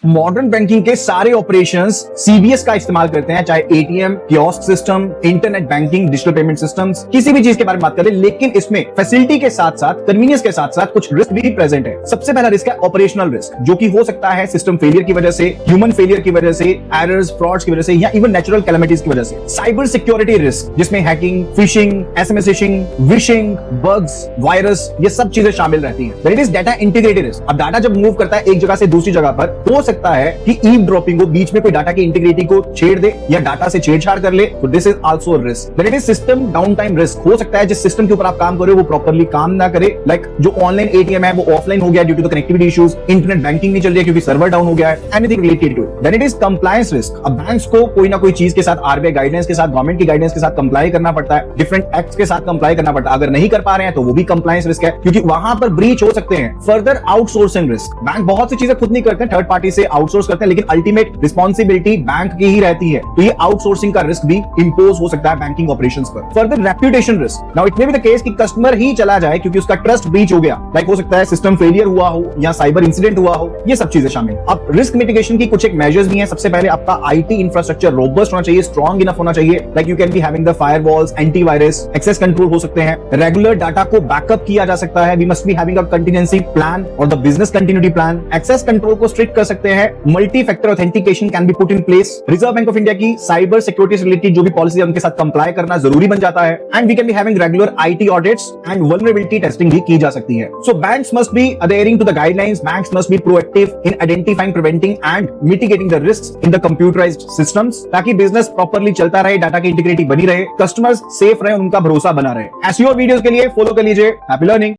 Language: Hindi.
मॉडर्न बैंकिंग के सारे ऑपरेशंस सीबीएस का इस्तेमाल करते हैं, चाहे ATM, kiosk system, internet banking, digital payment systems, किसी भी चीज के बारे में बात करें, लेकिन इसमें फैसिलिटी के साथ साथ, कन्वीनियंस के साथ साथ कुछ रिस्क भी प्रेजेंट है। सबसे पहला रिस्क है ऑपरेशनल रिस्क, जो कि हो सकता है सिस्टम फेलियर की वजह से, ह्यूमन फेलियर की वजह से, एरर्स, फ्रॉड्स की वजह से, या इवन नेचुरल कैलेमिटीज की वजह से। साइबर सिक्योरिटी रिस्क, जिसमें hacking, fishing, SMS fishing, wishing, bugs, virus, ये सब चीजें शामिल रहती हैं। It is data integrity risk. अब डाटा जब मूव करता है एक जगह से दूसरी जगह पर, हो सकता है कि ईवड्रॉपिंग को, बीच में कोई डाटा की इंटीग्रिटी को छेड़ दे या डाटा से छेड़छाड़ कर ले, तो this is also risk. Then it is system down time risk. हो सकता है जिस सिस्टम के ऊपर आप काम कर रहे हो वो प्रॉपर्ली काम ना करे, लाइक जो ऑनलाइन एटीएम है वो ऑफलाइन हो गया due to the connectivity issues, internet banking नहीं चल रही है क्योंकि सर्वर डाउन हो गया है, anything related to it. Then it is compliance risk. अब बैंक्स को कोई ना कोई चीज के साथ, आरबीआई गाइडेंस के साथ, गवर्नमेंट की गाइडेंस के साथ कंप्लाई करना पड़ता है, डिफरेंट एक्ट्स के साथ कंप्लाई करना पड़ता है। अगर नहीं कर पा रहे हैं तो वो भी कंप्लायंस रिस्क है, क्योंकि वहां पर ब्रीच हो सकते हैं। Further outsourcing risk. बैंक बहुत सी चीजें खुद नहीं करते हैं, थर्ड पार्टी से आउटसोर्स करते हैं, लेकिन अल्टीमेट रिस्पॉन्सिबिलिटी बैंक की ही रहती है, तो ये आउटसोर्सिंग का रिस्क भी इंपोज हो सकता है बैंकिंग ऑपरेशंस पर। Further reputation risk. Now it may be the case कि कस्टमर ही चला जाए क्योंकि उसका ट्रस्ट ब्रीच हो गया, लाइक हो सकता है सिस्टम फेलियर हुआ हो या साइबर इंसिडेंट हुआ हो, ये सब चीजें शामिल। अब रिस्क मिटिगेशन की कुछ एक मेजर्स भी हैं। सबसे पहले आपका आईटी इंफ्रास्ट्रक्चर रोबस्ट होना चाहिए, स्ट्रॉन्ग इनफ होना चाहिए, like you can be having the firewalls, antivirus, access control हो सकते हैं, रेगुलर डाटा को बैकअप किया जा सकता है, we must be having a contingency plan और the business continuity plan. Access control को स्ट्रिक्ट कर सकते हैं, multi factor authentication can be put in place. Reserve bank of India की साइबर सिक्योरिटी से रिलेटेड जो भी पॉलिसी है उनके साथ कंप्लाई करना जरूरी बन जाता है, and we can be having regular IT audits and vulnerability testing भी की जा सकती है। So banks must be adhering to the guidelines, banks must be proactive in identifying, preventing and mitigating the risks in the computerised systems, ताकि बिजनेस प्रॉपर्ली चलता रहे, डाटा की इंटीग्रिटी बनी रहे, कस्टमर्स सेफ रहे, उनका भरोसा बना रहे। ऐसी और वीडियोस के लिए फॉलो कर लीजिए हैप्पी लर्निंग।